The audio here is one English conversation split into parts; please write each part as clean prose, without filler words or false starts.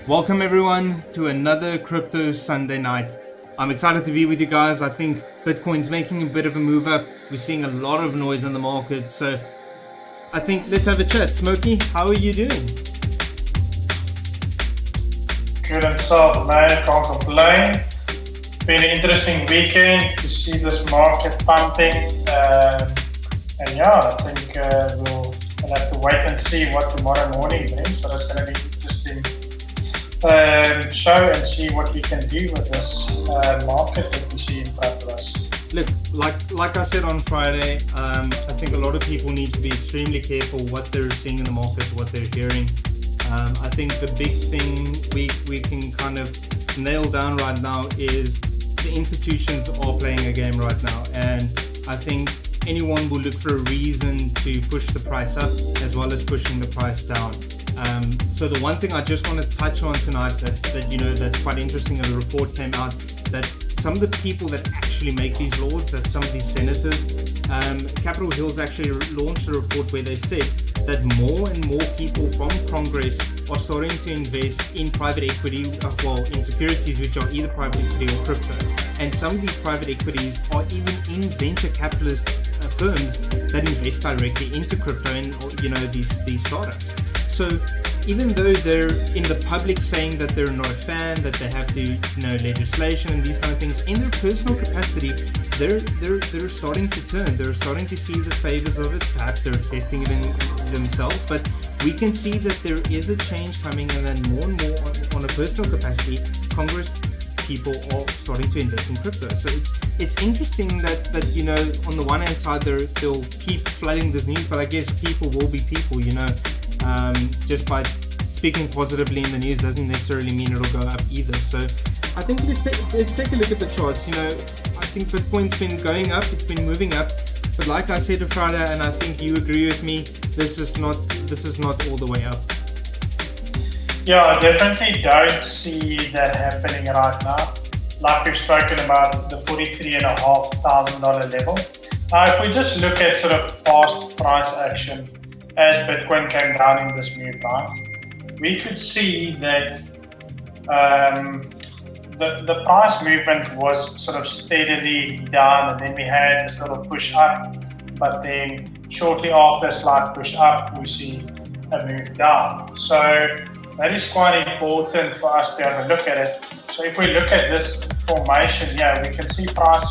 Welcome everyone to another Crypto Sunday night. I'm excited to be with you guys. I think Bitcoin's making a bit of a move up. We're seeing a lot of noise in the market. So I think let's have a chat. Smokey, how are you doing? Good and solid, man. Can't complain. Been an interesting weekend to see this market pumping. And yeah, I think we'll have to wait and see what tomorrow morning brings. But it's going to be interesting show and see what we can do with this market that we see in front of us. Look, like I said on Friday, I think a lot of people need to be extremely careful what they're seeing in the market, what they're hearing. I think the big thing we can kind of nail down right now is the institutions are playing a game right now, and I think anyone will look for a reason to push the price up as well as pushing the price down. So the one thing I just want to touch on tonight that's quite interesting, and the report came out that some of the people that actually make these laws, that some of these senators, Capitol Hill's actually launched a report where they said that more and more people from Congress are starting to invest in private equity, in securities which are either private equity or crypto. And some of these private equities are even in venture capitalist firms that invest directly into crypto and these startups. So even though they're in the public saying that they're not a fan, that they have to legislation and these kind of things, in their personal capacity, they're starting to turn. They're starting to see the favors of it. Perhaps they're testing it in themselves, but we can see that there is a change coming, and then more and more on a personal capacity, Congress people are starting to invest in crypto. So it's interesting that on the one hand side they'll keep flooding this news, but I guess people will be people. Just by speaking positively in the news doesn't necessarily mean it'll go up either. So I think let's take a look at the charts. I think Bitcoin's been going up, it's been moving up, but like I said on Friday, and I think you agree with me, this is not all the way up. Yeah, I definitely don't see that happening right now. Like we've spoken about, the $43,500 level. Now, if we just look at sort of past price action as Bitcoin came down in this move, right, we could see that the price movement was sort of steadily down, and then we had this little push up, but then shortly after a slight push up, we see a move down. So that is quite important for us to have a look at it. So if we look at this formation here, we can see price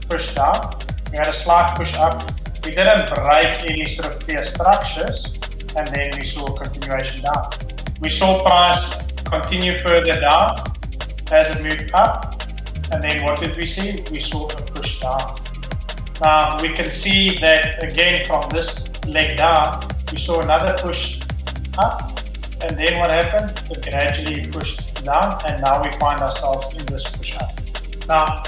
push down. We had a slight push up. We didn't break any sort of clear structures, and then we saw a continuation down. We saw price continue further down as it moved up, and then what did we see? We saw a push down. Now we can see that again from this leg down, we saw another push up, and then what happened? It gradually pushed down, and now we find ourselves in this push up. Now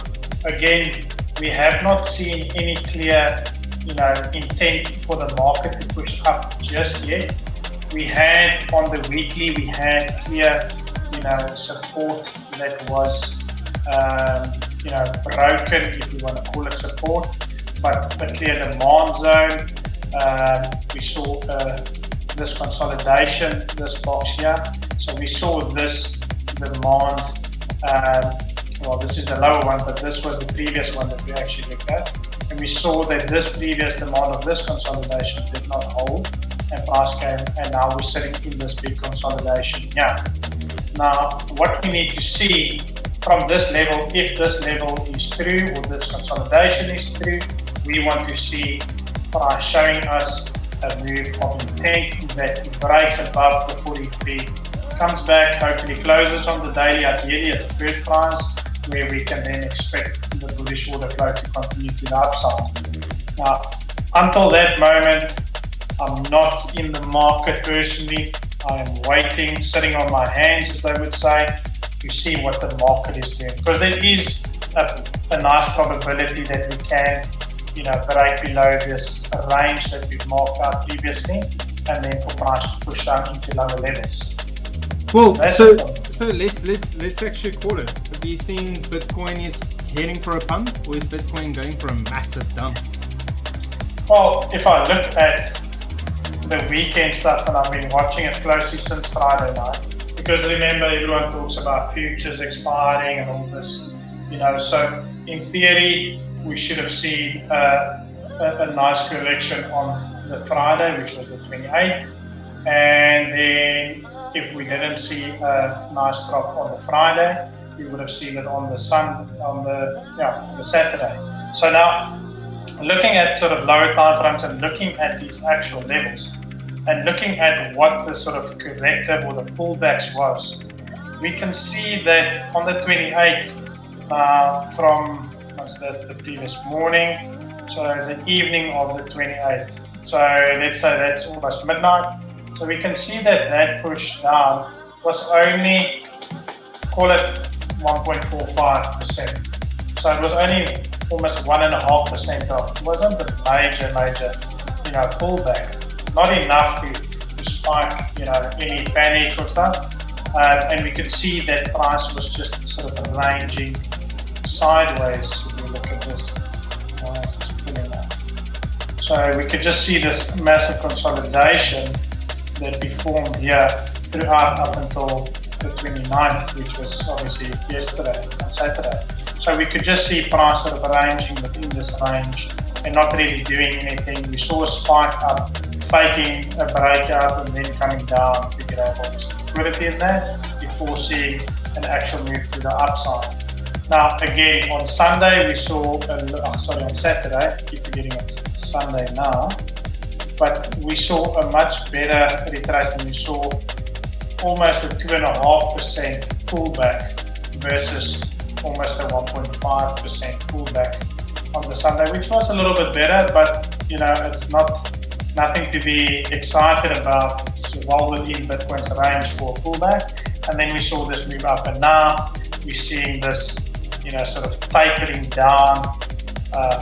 again, we have not seen any clear intent for the market to push up just yet. We had on the weekly, we had clear support that was broken, if you want to call it support, but a clear demand zone. We saw this consolidation, this box here. So we saw this demand, this is the lower one, but this was the previous one that we actually looked at. And we saw that this previous demand of this consolidation did not hold, and price came, and now we're sitting in this big consolidation here. Now, what we need to see from this level, if this level is true or this consolidation is true, we want to see price showing us a move of intent that it breaks above the 43, comes back, hopefully closes on the daily, ideally at the first price, where we can then expect the bullish order flow to continue to the upside. Now, until that moment, I'm not in the market personally. I am waiting, sitting on my hands, as they would say, to see what the market is doing. Because there is a nice probability that we can, break below this range that we've marked out previously, and then for price to push down into lower levels. Well, so let's actually call it. Do you think Bitcoin is heading for a pump, or is Bitcoin going for a massive dump? Well, if I look at the weekend stuff, and I've been watching it closely since Friday night, if because remember, everyone talks about futures expiring and all this, so in theory, we should have seen a nice correction on the Friday, which was the 28th. And then if we didn't see a nice drop on the Friday, we would have seen it on the Saturday. So now, looking at sort of lower time frames and looking at these actual levels, and looking at what the sort of corrective or the pullbacks was, we can see that on the 28th, that's the previous morning, so the evening of the 28th. So let's say that's almost midnight. So we can see that push down was only, call it 1.45%. So it was only almost 1.5% off. It wasn't a major, pullback. Not enough to spike, any panic or stuff. And we can see that price was just sort of ranging sideways. If we look at this, so we could just see this massive consolidation that we formed here throughout up until the 29th, which was obviously yesterday and Saturday. So we could just see price sort of ranging within this range and not really doing anything. We saw a spike up, faking a breakout and then coming down to grab all this liquidity in that before seeing an actual move to the upside. Now again, on Sunday we saw, on Saturday, I keep forgetting it's Sunday now, but we saw a much better retracement. We saw almost a 2.5% pullback versus almost a 1.5% pullback on the Sunday, which was a little bit better, but it's nothing to be excited about. It's well within Bitcoin's range for a pullback. And then we saw this move up, and now we're seeing this, sort of tapering down,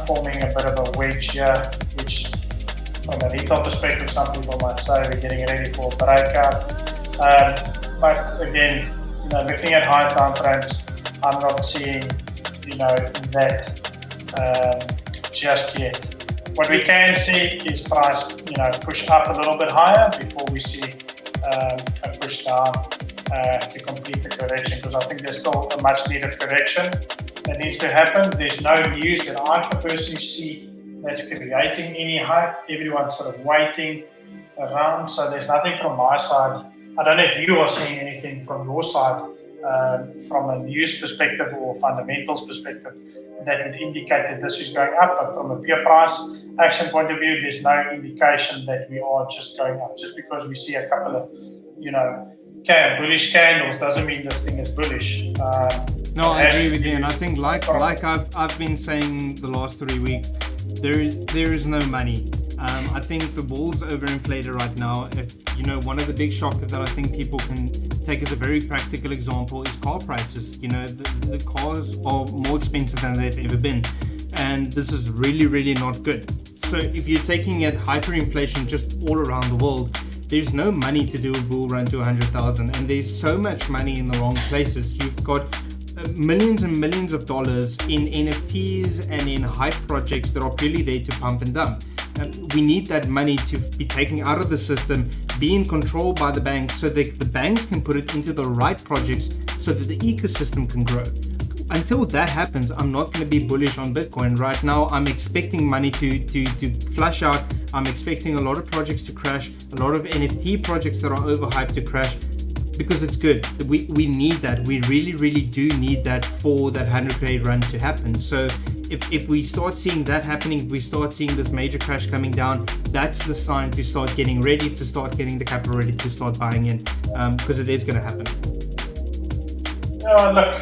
forming a bit of a wedge here, which from a retail perspective, some people might say we're getting ready for a breakout. But again, looking at high time frames, I'm not seeing, that just yet. What we can see is price, push up a little bit higher before we see a push down to complete the correction, because I think there's still a much needed correction that needs to happen. There's no news that I personally see that's creating any hype. Everyone's sort of waiting around, so there's nothing from my side. I don't know if you are seeing anything from your side, from a news perspective or fundamentals perspective, that would indicate that this is going up, but from a pure price action point of view, there's no indication that we are just going up. Just because we see a couple of, bullish candles doesn't mean this thing is bullish. No, I agree with you, and I think like I've been saying the last 3 weeks, there is no money. I think the bull's overinflated right now. If one of the big shockers that I think people can take as a very practical example is car prices. The cars are more expensive than they've ever been, and this is really, really not good. So if you're taking it hyperinflation just all around the world, there's no money to do a bull run to 100,000, and there's so much money in the wrong places. You've got millions and millions of dollars in NFTs and in hype projects that are purely there to pump and dump. And we need that money to be taken out of the system, being controlled by the banks, so that the banks can put it into the right projects so that the ecosystem can grow. Until that happens, I'm not going to be bullish on Bitcoin. Right now, I'm expecting money to flush out. I'm expecting a lot of projects to crash, a lot of NFT projects that are overhyped to crash, because it's good. We need that. We really, really do need that for that 100-day run to happen. So if we start seeing that happening, if we start seeing this major crash coming down, that's the sign to start getting ready, to start getting the capital ready to start buying in, because it is going to happen. Look,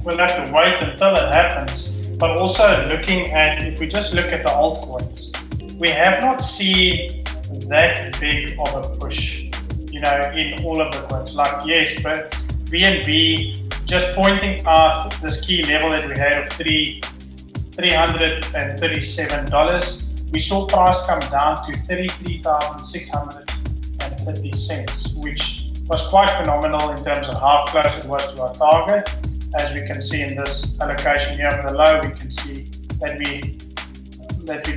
we'll have to wait until it happens. But also looking at, if we just look at the altcoins, we have not seen that big of a push, in all of the coins. Like, yes, but BNB just pointing out this key level that we had of $337. We saw price come down to 33,630 cents, which was quite phenomenal in terms of how close it was to our target. As we can see in this allocation here below, we can see that we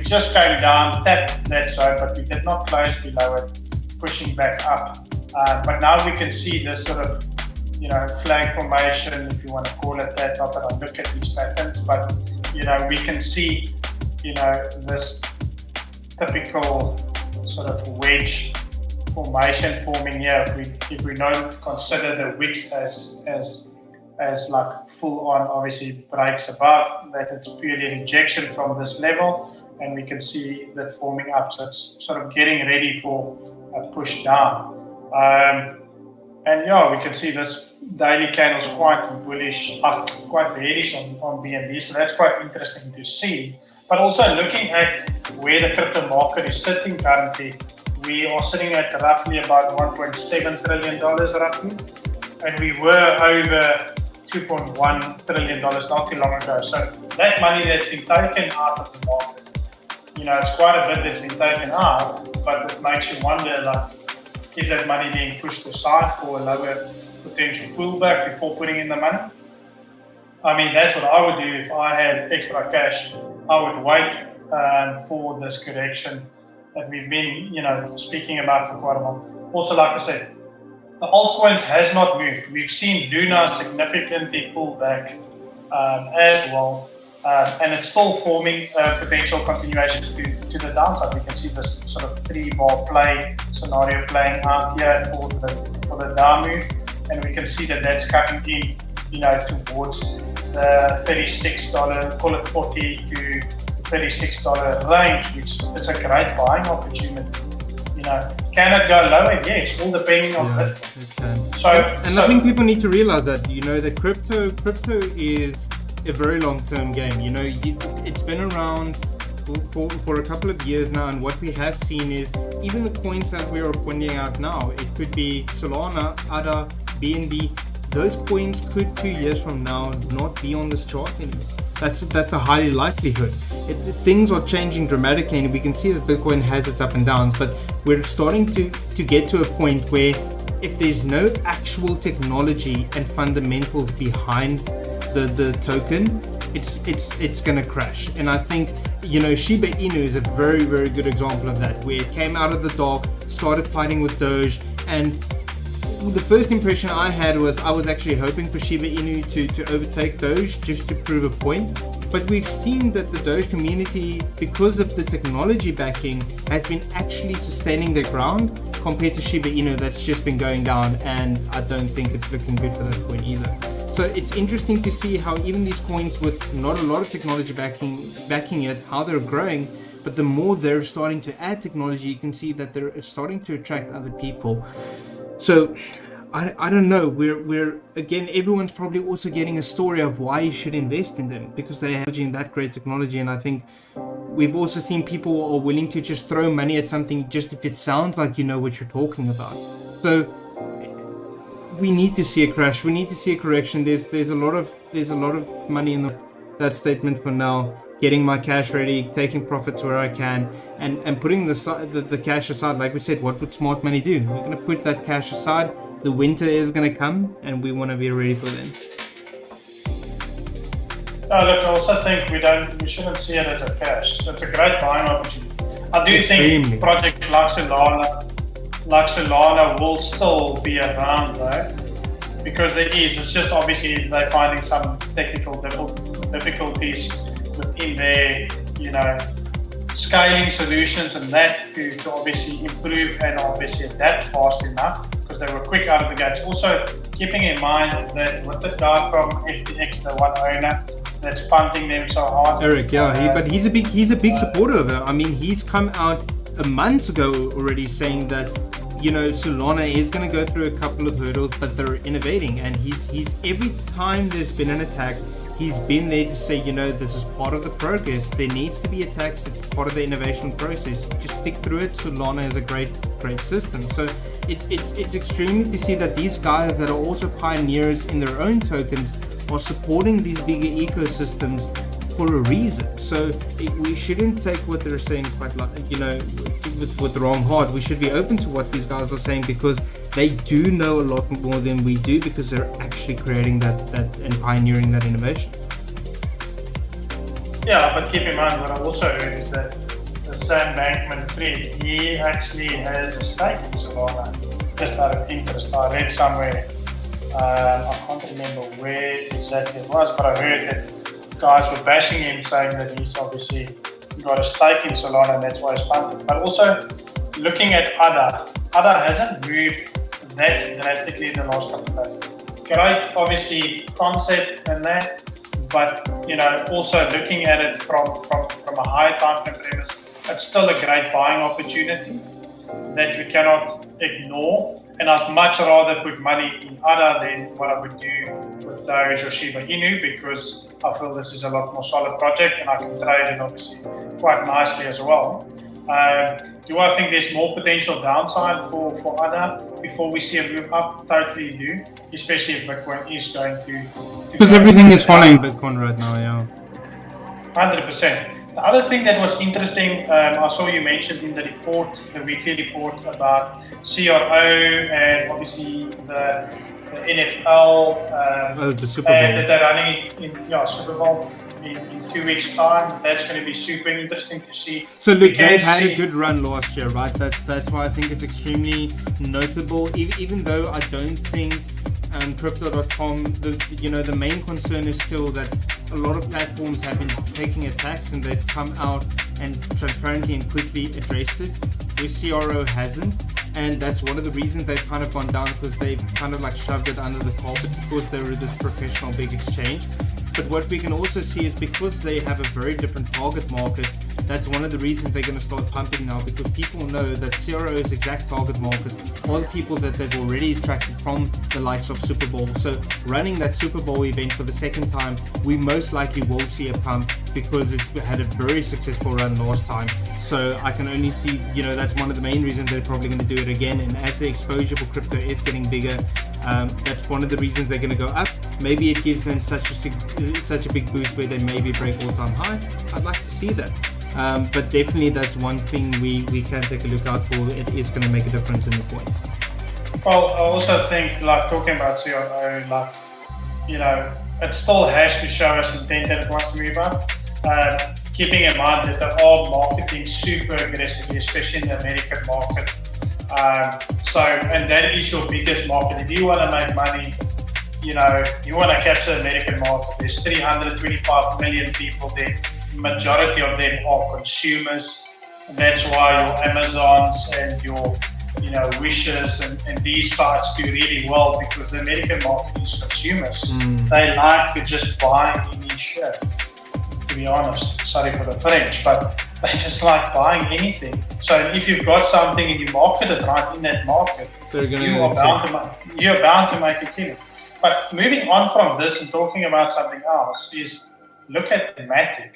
just came down, tapped that zone, but we did not close below it, pushing back up But now we can see this sort of, flag formation, if you want to call it that. Not that I look at these patterns, but we can see, this typical sort of wedge formation forming here. If we don't consider the wicks as like full on, obviously breaks above, that it's purely an injection from this level, and we can see that forming up. So it's sort of getting ready for a push down. And yeah, we can see this daily candle is quite bullish, quite bearish on BNB. So that's quite interesting to see. But also looking at where the crypto market is sitting currently, we are sitting at roughly about $1.7 trillion roughly. And we were over $2.1 trillion not too long ago. So that money that's been taken out of the market, it's quite a bit that's been taken out, but it makes you wonder, like, is that money being pushed aside for a lower potential pullback before putting in the money? I mean, that's what I would do if I had extra cash. I would wait for this correction that we've been, speaking about for quite a while. Also, like I said, the altcoins has not moved. We've seen Luna significantly pull back as well, and it's still forming potential continuation to the downside. We can see this sort of 3-bar play scenario playing out here for the down move, and we can see that that's coming in, towards the $36, call it $40 to $36 range, which is a great buying opportunity. Can it go lower? Yes, all depending on that. It can. I think people need to realize that, that crypto is a very long-term game. It's been around for a couple of years now, and what we have seen is even the coins that we are pointing out now, it could be Solana, ADA, BNB, those coins could 2 years from now not be on this chart anymore. That's a highly likelihood. Things are changing dramatically, and we can see that Bitcoin has its up and downs, but we're starting to get to a point where if there's no actual technology and fundamentals behind the token, it's gonna crash. And I think Shiba Inu is a very, very good example of that, where it came out of the dark, started fighting with Doge, and the first impression I had was I was actually hoping for Shiba Inu to overtake Doge just to prove a point. But we've seen that the Doge community, because of the technology backing, has been actually sustaining their ground compared to Shiba Inu that's just been going down, and I don't think it's looking good for that coin either. So it's interesting to see how even these coins with not a lot of technology backing it, how they're growing, but the more they're starting to add technology, you can see that they're starting to attract other people. So I don't know, we're again, everyone's probably also getting a story of why you should invest in them, because they have that great technology. And I think we've also seen people are willing to just throw money at something just if it sounds like you know what you're talking about. So we need to see a crash, we need to see a correction. There's a lot of money in that statement for now. Getting my cash ready, taking profits where I can, and putting the cash aside. Like we said, what would smart money do? We're going to put that cash aside. The winter is going to come, and we want to be ready for them. Look, I also think we shouldn't see it as a cash. It's a great buying opportunity. I do think projects like Solana will still be around, right? Because it's just obviously they're finding some technical difficulties within their, scaling solutions and that to obviously improve and obviously adapt fast enough, because they were quick out of the gates. Also, keeping in mind that what's the guy from FTX, the one owner that's punting them so hard? Eric, but he's a big supporter of it. I mean, he's come out a month ago already saying that Solana is going to go through a couple of hurdles, but they're innovating, and he's every time there's been an attack, he's been there to say, this is part of the progress. There needs to be attacks. It's part of the innovation process. Just stick through it. Solana is a great system. So it's extremely to see that these guys that are also pioneers in their own tokens are supporting these bigger ecosystems for a reason. So we shouldn't take what they're saying quite like, with the wrong heart. We should be open to what these guys are saying, because they do know a lot more than we do, because they're actually creating that and pioneering that innovation. Yeah, but keep in mind what I also heard is that the Sam Bankman-Fried, he actually has a stake in Solana. just out of interest, I read somewhere, I can't remember where exactly it was, but I heard that guys were bashing him, saying that he's obviously got a stake in Solana and that's why he's pumping. But also looking at ADA hasn't moved that drastically in the last couple of days. Great, obviously, concept and that, but also looking at it from a higher time frame premise, it's still a great buying opportunity that we cannot ignore. And I'd much rather put money in ADA than what I would do with Doge or Shiba Inu, because I feel this is a lot more solid project and I can trade it obviously quite nicely as well. Do I think there's more potential downside for ADA before we see a move up? Totally do, especially if Bitcoin is going to because everything is following Bitcoin right now, yeah. 100%. The other thing that was interesting, I saw you mentioned in the report, the weekly report about CRO and obviously the NFL the Super Bowl. that they're running in Super Bowl in 2 weeks' time. That's going to be super interesting to see. So look, they've had a good run last year, right? That's why I think it's extremely notable. Even though I don't think Crypto.com, the main concern is still that a lot of platforms have been taking attacks and they've come out and transparently and quickly addressed it, where CRO hasn't. And that's one of the reasons they've kind of gone down, because they've kind of like shoved it under the carpet because they were this professional big exchange. But what we can also see is because they have a very different target market, that's one of the reasons they're going to start pumping now, because people know that CRO's exact target market are the people that they've already attracted from the likes of Super Bowl. So running that Super Bowl event for the second time, we most likely will see a pump because it's had a very successful run last time. So I can only see, that's one of the main reasons they're probably going to do it again. And as the exposure for crypto is getting bigger, that's one of the reasons they're going to go up. Maybe it gives them such a big boost where they maybe break all-time high. I'd like to see that. But definitely that's one thing we can take a look out for. It is going to make a difference in the coin. Well, I also think, like talking about CRO, it still has to show us intent that it wants to move up. Keeping in mind that they are marketing super aggressively, especially in the American market. And that is your biggest market. If you want to make money, you want to capture the American market. There's 325 million people there. Majority of them are consumers. And that's why your Amazons and your Wishes and these sites do really well, because the American market is consumers. They like to just buy any shit, to be honest. Sorry for the French, but they just like buying anything. So if you've got something and you market it right in that market, you're bound to make a killing. But moving on from this and talking about something else is look at Matic.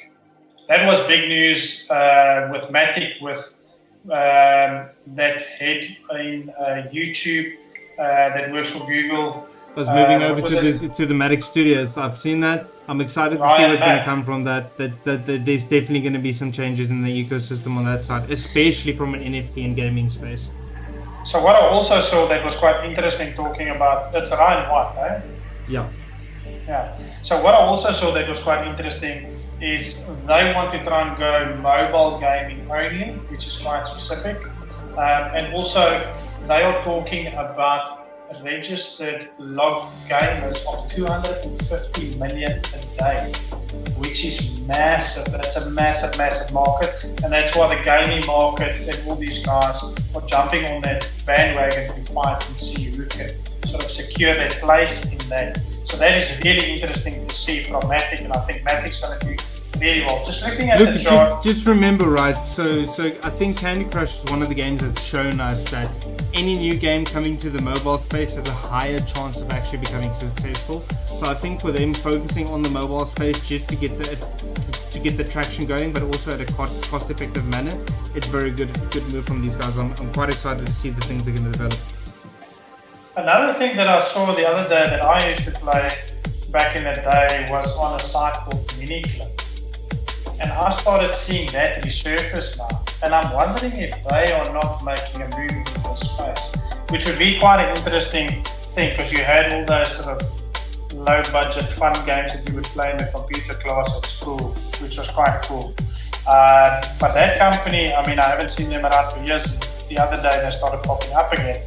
That was big news with Matic, with that head in YouTube that works for Google. Was moving over to the Matic Studios. I've seen that. I'm excited to see what's going to come from that. That there's definitely going to be some changes in the ecosystem on that side, especially from an NFT and gaming space. So what I also saw that was quite interesting, talking about, it's Ryan Watt, eh? Yeah. So what I also saw that was quite interesting is they want to try and go mobile gaming only, which is quite specific. And also they are talking about registered logged gamers of 250 million a day, which is massive. That's a massive, massive market. And that's why the gaming market and all these guys are jumping on that bandwagon to fight and see who can sort of secure their place in that. So that is really interesting to see from Matic, and I think Matic's going to do really well. Just looking at the chart. Just remember, right? So I think Candy Crush is one of the games that's shown us that any new game coming to the mobile space has a higher chance of actually becoming successful. So I think for them focusing on the mobile space just to get the traction going, but also at a cost-effective manner, it's very good move from these guys. I'm quite excited to see the things they're going to develop. Another thing that I saw the other day that I used to play back in the day was on a site called Miniclip. And I started seeing that resurface now. And I'm wondering if they are not making a move into this space, which would be quite an interesting thing, because you had all those sort of low budget fun games that you would play in the computer class at school, which was quite cool. But that company, I mean, I haven't seen them around for years. The other day they started popping up again.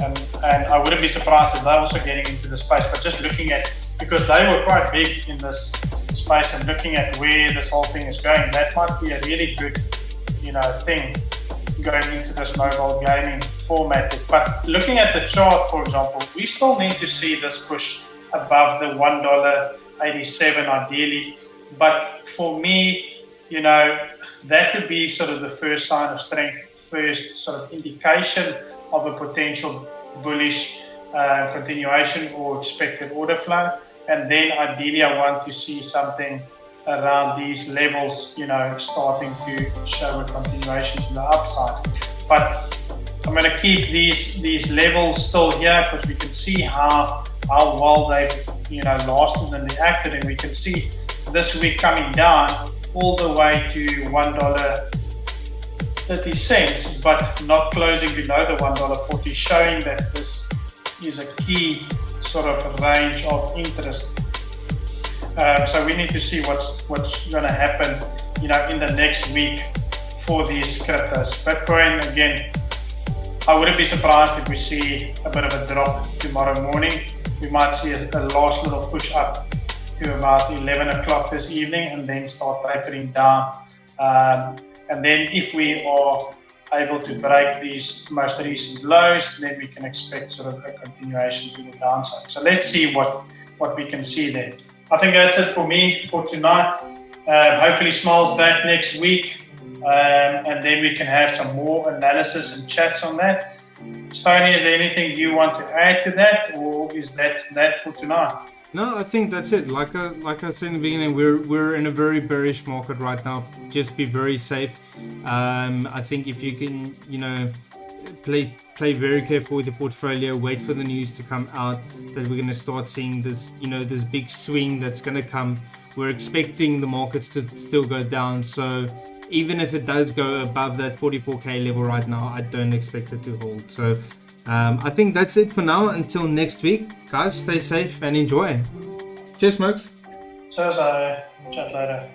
and I wouldn't be surprised if they're also getting into the space. But just looking at, because they were quite big in this space, and looking at where this whole thing is going, that might be a really good, thing going into this mobile gaming format. But looking at the chart, for example, we still need to see this push above the $1.87 ideally. But for me, that would be sort of the first sign of strength, first sort of indication of a potential bullish continuation or expected order flow. And then ideally I want to see something around these levels, starting to show a continuation to the upside. But I'm going to keep these levels still here, because we can see how well they've lasted and reacted, and we can see this week coming down all the way to $1.30, but not closing below the $1.40, showing that this is a key sort of range of interest. So we need to see what's going to happen, in the next week for these cryptos. Bitcoin, again, I wouldn't be surprised if we see a bit of a drop tomorrow morning. We might see a last little push up to about 11 o'clock this evening, and then start tapering down. And then if we are able to break these most recent lows, then we can expect sort of a continuation to the downside. So let's see what we can see there. I think that's it for me for tonight. Hopefully Smile's back next week, and then we can have some more analysis and chats on that. Stoney, is there anything you want to add to that, or is that for tonight? No, I think that's it. Like I said in the beginning, we're in a very bearish market right now. Just be very safe. I think if you can, play very careful with the portfolio, wait for the news to come out that we're going to start seeing this, this big swing that's going to come. We're expecting the markets to still go down. So even if it does go above that 44K level right now, I don't expect it to hold. So I think that's it for now. Until next week, guys, stay safe and enjoy. Cheers, smokes. So, chat later.